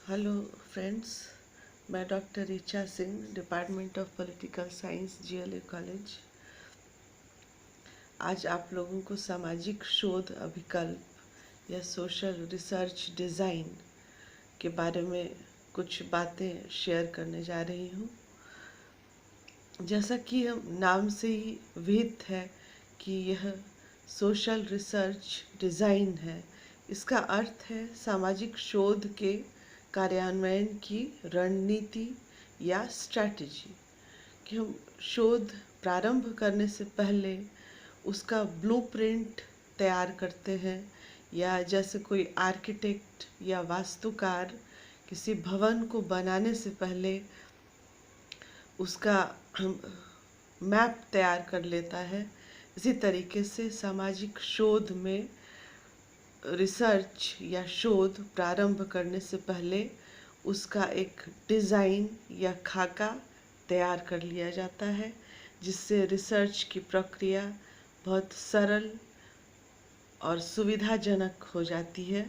Hello friends, मैं doctor Richa Singh, department of political science, GLA college. आज आप लोगों को सामाजिक शोध अभिकल्प या सोशल रिसर्च डिज़ाइन के बारे में कुछ बातें शेयर करने जा रही हूँ। जैसा कि हम नाम से ही विहित है कि यह सोशल रिसर्च डिज़ाइन है, इसका अर्थ है सामाजिक शोध के कार्यान्वयन की रणनीति या स्ट्रैटेजी। कि हम शोध प्रारंभ करने से पहले उसका ब्लूप्रिंट तैयार करते हैं, या जैसे कोई आर्किटेक्ट या वास्तुकार किसी भवन को बनाने से पहले उसका मैप तैयार कर लेता है। इसी तरीके से सामाजिक शोध में रिसर्च या शोध प्रारंभ करने से पहले उसका एक डिज़ाइन या खाका तैयार कर लिया जाता है, जिससे रिसर्च की प्रक्रिया बहुत सरल और सुविधाजनक हो जाती है।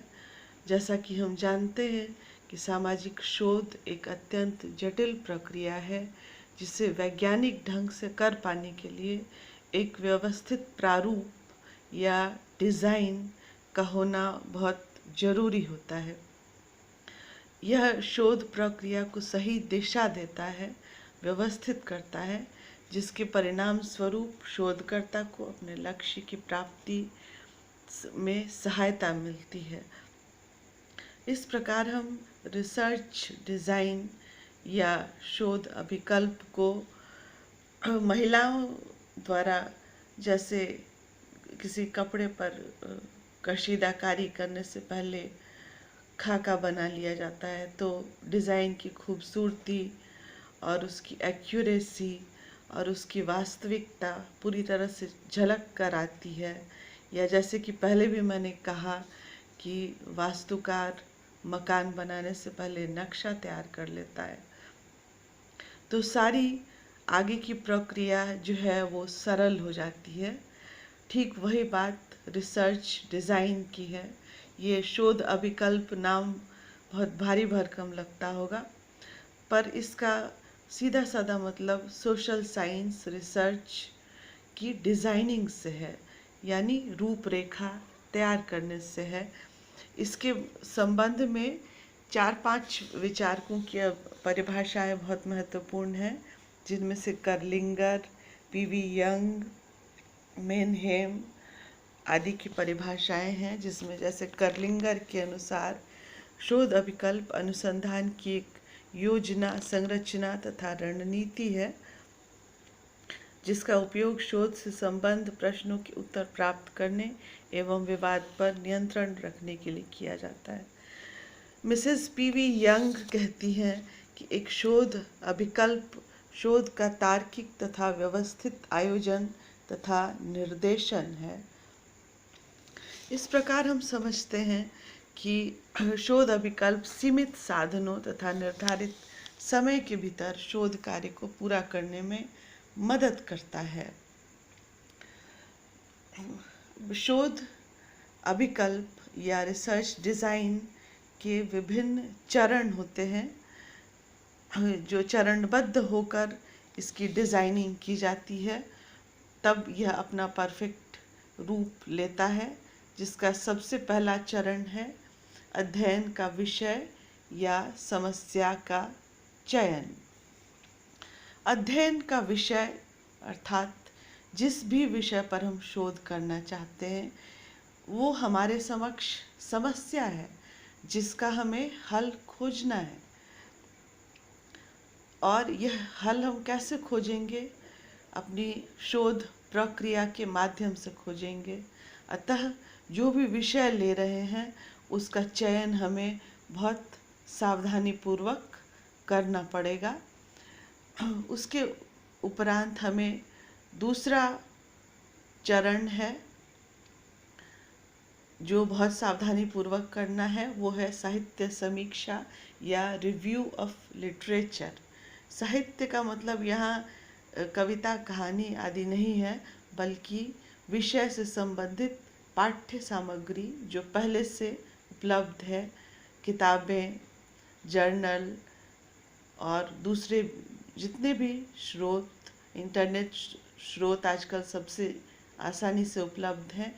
जैसा कि हम जानते हैं कि सामाजिक शोध एक अत्यंत जटिल प्रक्रिया है, जिसे वैज्ञानिक ढंग से कर पाने के लिए एक व्यवस्थित प्रारूप या डिज़ाइन का होना बहुत ज़रूरी होता है। यह शोध प्रक्रिया को सही दिशा देता है, व्यवस्थित करता है, जिसके परिणाम स्वरूप शोधकर्ता को अपने लक्ष्य की प्राप्ति में सहायता मिलती है। इस प्रकार हम रिसर्च डिज़ाइन या शोध अभिकल्प को महिलाओं द्वारा, जैसे किसी कपड़े पर कशीदाकारी करने से पहले खाका बना लिया जाता है, तो डिज़ाइन की खूबसूरती और उसकी एक्यूरेसी और उसकी वास्तविकता पूरी तरह से झलक कर आती है। या जैसे कि पहले भी मैंने कहा कि वास्तुकार मकान बनाने से पहले नक्शा तैयार कर लेता है, तो सारी आगे की प्रक्रिया जो है वो सरल हो जाती है। ठीक वही बात रिसर्च डिज़ाइन की है। ये शोध अभिकल्प नाम बहुत भारी भरकम लगता होगा, पर इसका सीधा साधा मतलब सोशल साइंस रिसर्च की डिज़ाइनिंग से है, यानी रूपरेखा तैयार करने से है। इसके संबंध में 4-5 विचारकों की परिभाषाएं बहुत महत्वपूर्ण हैं, जिनमें से कर्लिंगर, पीवी यंग, मेनहेम आदि की परिभाषाएं हैं। जिसमें जैसे कर्लिंगर के अनुसार शोध अभिकल्प अनुसंधान की एक योजना, संरचना तथा रणनीति है, जिसका उपयोग शोध से संबद्ध प्रश्नों के उत्तर प्राप्त करने एवं विवाद पर नियंत्रण रखने के लिए किया जाता है। मिसेस पीवी यंग कहती हैं कि एक शोध अभिकल्प शोध का तार्किक तथा व्यवस्थित आयोजन तथा निर्देशन है। इस प्रकार हम समझते हैं कि शोध अभिकल्प सीमित साधनों तथा निर्धारित समय के भीतर शोध कार्य को पूरा करने में मदद करता है। शोध अभिकल्प या रिसर्च डिज़ाइन के विभिन्न चरण होते हैं, जो चरणबद्ध होकर इसकी डिज़ाइनिंग की जाती है, तब यह अपना परफेक्ट रूप लेता है। जिसका सबसे पहला चरण है अध्ययन का विषय या समस्या का चयन। अध्ययन का विषय अर्थात जिस भी विषय पर हम शोध करना चाहते हैं, वो हमारे समक्ष समस्या है जिसका हमें हल खोजना है। और यह हल हम कैसे खोजेंगे? अपनी शोध प्रक्रिया के माध्यम से खोजेंगे। अतः जो भी विषय ले रहे हैं उसका चयन हमें बहुत सावधानीपूर्वक करना पड़ेगा। उसके उपरांत हमें दूसरा चरण है जो बहुत सावधानीपूर्वक करना है, वो है साहित्य समीक्षा या रिव्यू ऑफ लिटरेचर। साहित्य का मतलब यहाँ कविता, कहानी आदि नहीं है, बल्कि विषय से संबंधित पाठ्य सामग्री जो पहले से उपलब्ध है, किताबें, जर्नल और दूसरे जितने भी स्रोत, इंटरनेट स्रोत आजकल सबसे आसानी से उपलब्ध हैं,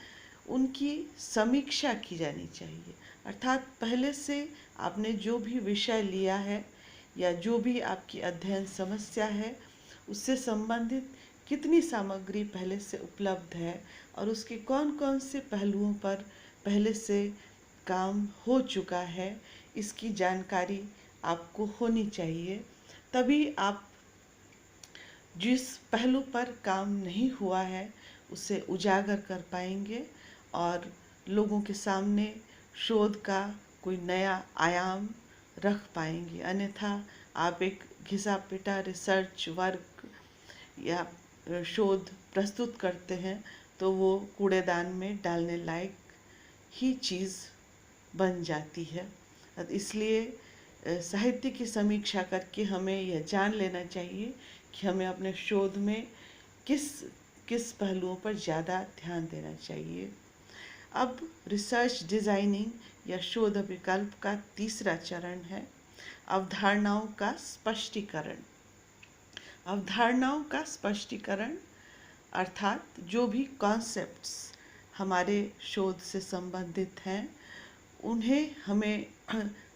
उनकी समीक्षा की जानी चाहिए। अर्थात पहले से आपने जो भी विषय लिया है या जो भी आपकी अध्ययन समस्या है, उससे संबंधित कितनी सामग्री पहले से उपलब्ध है और उसके कौन कौन से पहलुओं पर पहले से काम हो चुका है, इसकी जानकारी आपको होनी चाहिए। तभी आप जिस पहलू पर काम नहीं हुआ है उसे उजागर कर पाएंगे और लोगों के सामने शोध का कोई नया आयाम रख पाएंगे। अन्यथा आप एक घिसा पिटा रिसर्च वर्क या शोध प्रस्तुत करते हैं तो वो कूड़ेदान में डालने लायक ही चीज़ बन जाती है। इसलिए साहित्य की समीक्षा करके हमें यह जान लेना चाहिए कि हमें अपने शोध में किस किस पहलुओं पर ज़्यादा ध्यान देना चाहिए। अब रिसर्च डिज़ाइनिंग या शोध विकल्प का तीसरा चरण है अवधारणाओं का स्पष्टीकरण। अवधारणाओं का स्पष्टीकरण अर्थात जो भी कॉन्सेप्ट्स हमारे शोध से संबंधित हैं उन्हें हमें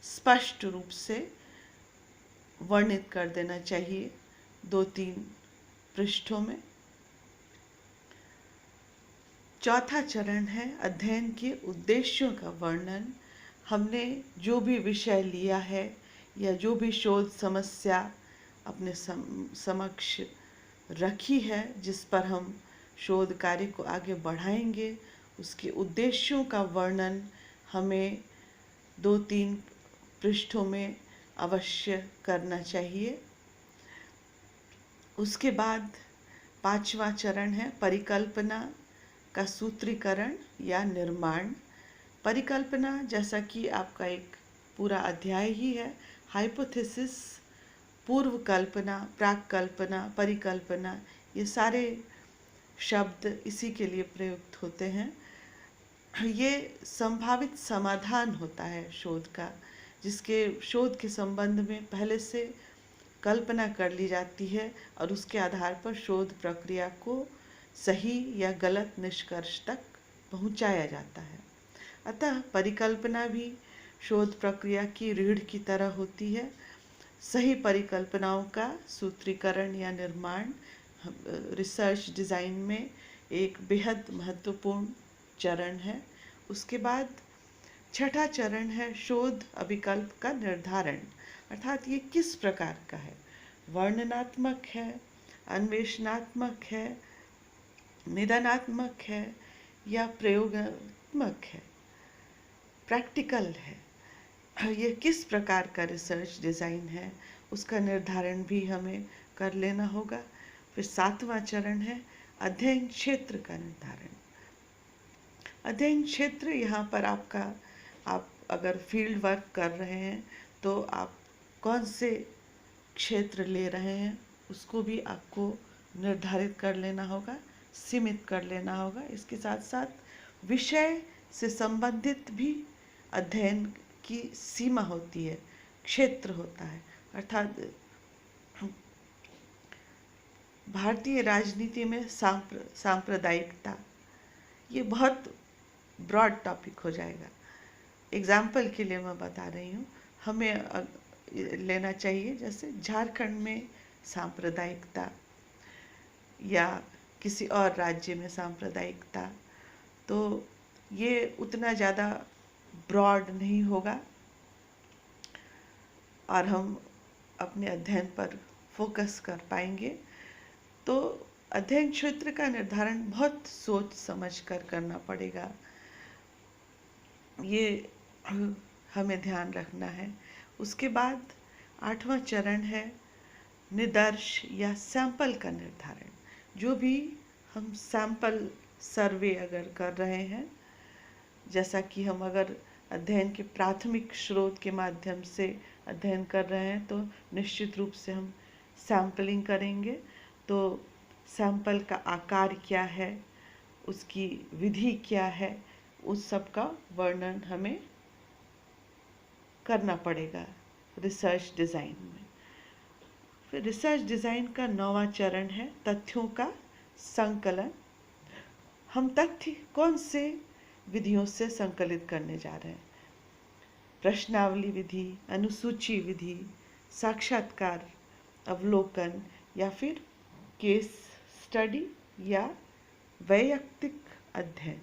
स्पष्ट रूप से वर्णित कर देना चाहिए 2-3 पृष्ठों में। चौथा चरण है अध्ययन के उद्देश्यों का वर्णन। हमने जो भी विषय लिया है या जो भी शोध समस्या अपने समक्ष रखी है जिस पर हम शोध कार्य को आगे बढ़ाएंगे, उसके उद्देश्यों का वर्णन हमें 2-3 पृष्ठों में अवश्य करना चाहिए। उसके बाद 5वां चरण है परिकल्पना का सूत्रीकरण या निर्माण। परिकल्पना जैसा कि आपका एक पूरा अध्याय ही है, हाइपोथेसिस, पूर्व कल्पना, प्राक कल्पना, परिकल्पना, ये सारे शब्द इसी के लिए प्रयुक्त होते हैं। ये संभावित समाधान होता है शोध का, जिसके शोध के संबंध में पहले से कल्पना कर ली जाती है और उसके आधार पर शोध प्रक्रिया को सही या गलत निष्कर्ष तक पहुंचाया जाता है। अतः परिकल्पना भी शोध प्रक्रिया की रीढ़ की तरह होती है। सही परिकल्पनाओं का सूत्रीकरण या निर्माण रिसर्च डिज़ाइन में एक बेहद महत्वपूर्ण चरण है। उसके बाद छठा चरण है शोध अभिकल्प का निर्धारण, अर्थात ये किस प्रकार का है, वर्णनात्मक है, अन्वेषणात्मक है, निदानात्मक है या प्रयोगात्मक है, प्रैक्टिकल है। ये किस प्रकार का रिसर्च डिज़ाइन है उसका निर्धारण भी हमें कर लेना होगा। फिर 7वां चरण है अध्ययन क्षेत्र का निर्धारण। अध्ययन क्षेत्र यहाँ पर आप अगर फील्ड वर्क कर रहे हैं तो आप कौन से क्षेत्र ले रहे हैं उसको भी आपको निर्धारित कर लेना होगा, सीमित कर लेना होगा। इसके साथ साथ विषय से संबंधित भी अध्ययन की सीमा होती है, क्षेत्र होता है। अर्थात भारतीय राजनीति में सांप्रदायिकता, ये बहुत ब्रॉड टॉपिक हो जाएगा। एग्जाम्पल के लिए मैं बता रही हूँ, हमें लेना चाहिए जैसे झारखंड में सांप्रदायिकता या किसी और राज्य में सांप्रदायिकता, तो ये उतना ज़्यादा ब्रॉड नहीं होगा और हम अपने अध्ययन पर फोकस कर पाएंगे। तो अध्ययन क्षेत्र का निर्धारण बहुत सोच समझ कर करना पड़ेगा, ये हमें ध्यान रखना है। उसके बाद 8वां चरण है निदर्श या सैंपल का निर्धारण। जो भी हम सैंपल सर्वे अगर कर रहे हैं, जैसा कि हम अगर अध्ययन के प्राथमिक स्रोत के माध्यम से अध्ययन कर रहे हैं तो निश्चित रूप से हम सैंपलिंग करेंगे। तो सैंपल का आकार क्या है, उसकी विधि क्या है, उस सब का वर्णन हमें करना पड़ेगा। रिसर्च डिज़ाइन में। फिर रिसर्च डिज़ाइन का 9वां चरण है तथ्यों का संकलन। हम तथ्य कौन से विधियों से संकलित करने जा रहे हैं? प्रश्नावली विधि, अनुसूची विधि, साक्षात्कार, अवलोकन या फिर केस स्टडी या वैयक्तिक अध्ययन।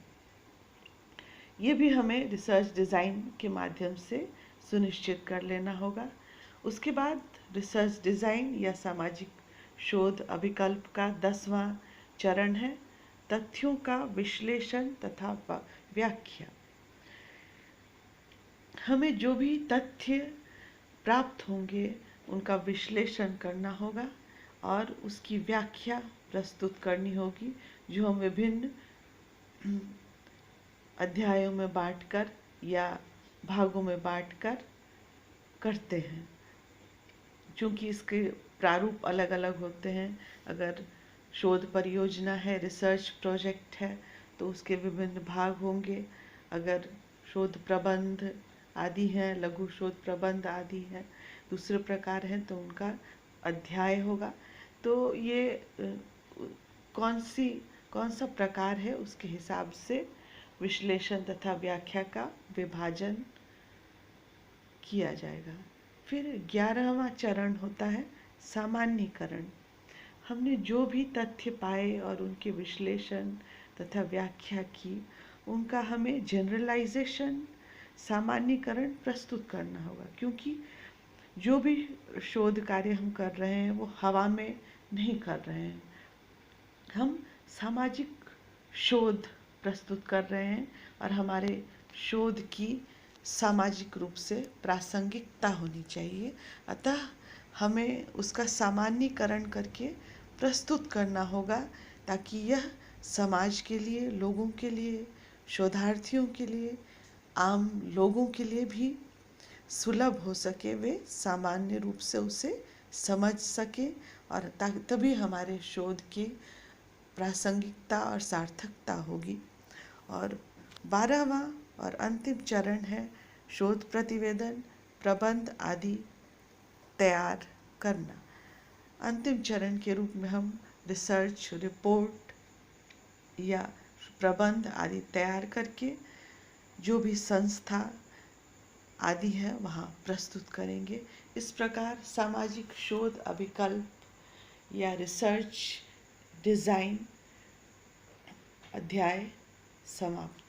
ये भी हमें रिसर्च डिज़ाइन के माध्यम से सुनिश्चित कर लेना होगा। उसके बाद रिसर्च डिज़ाइन या सामाजिक शोध अभिकल्प का 10वां चरण है तथ्यों का विश्लेषण तथा व्याख्या। हमें जो भी तथ्य प्राप्त होंगे उनका विश्लेषण करना होगा और उसकी व्याख्या प्रस्तुत करनी होगी, जो हम विभिन्न अध्यायों में बांटकर या भागों में बांटकर करते हैं। क्योंकि इसके प्रारूप अलग अलग होते हैं। अगर शोध परियोजना है, रिसर्च प्रोजेक्ट है, तो उसके विभिन्न भाग होंगे। अगर शोध प्रबंध आदि हैं, लघु शोध प्रबंध आदि हैं, दूसरे प्रकार हैं, तो उनका अध्याय होगा। तो ये कौन सा प्रकार है, उसके हिसाब से विश्लेषण तथा व्याख्या का विभाजन किया जाएगा। फिर 11वां चरण होता है सामान्यीकरण। हमने जो भी तथ्य पाए और उनके विश्लेषण तथा व्याख्या की, उनका हमें जनरलाइजेशन, सामान्यीकरण प्रस्तुत करना होगा। क्योंकि जो भी शोध कार्य हम कर रहे हैं वो हवा में नहीं कर रहे हैं, हम सामाजिक शोध प्रस्तुत कर रहे हैं और हमारे शोध की सामाजिक रूप से प्रासंगिकता होनी चाहिए। अतः हमें उसका सामान्यीकरण करके प्रस्तुत करना होगा, ताकि यह समाज के लिए, लोगों के लिए, शोधार्थियों के लिए, आम लोगों के लिए भी सुलभ हो सके, वे सामान्य रूप से उसे समझ सके, और तभी हमारे शोध की प्रासंगिकता और सार्थकता होगी। और 12वां और अंतिम चरण है शोध प्रतिवेदन, प्रबंध आदि तैयार करना। अंतिम चरण के रूप में हम रिसर्च रिपोर्ट या प्रबंध आदि तैयार करके जो भी संस्था आदि है वहाँ प्रस्तुत करेंगे। इस प्रकार सामाजिक शोध अभिकल्प या रिसर्च डिज़ाइन अध्याय समाप्त।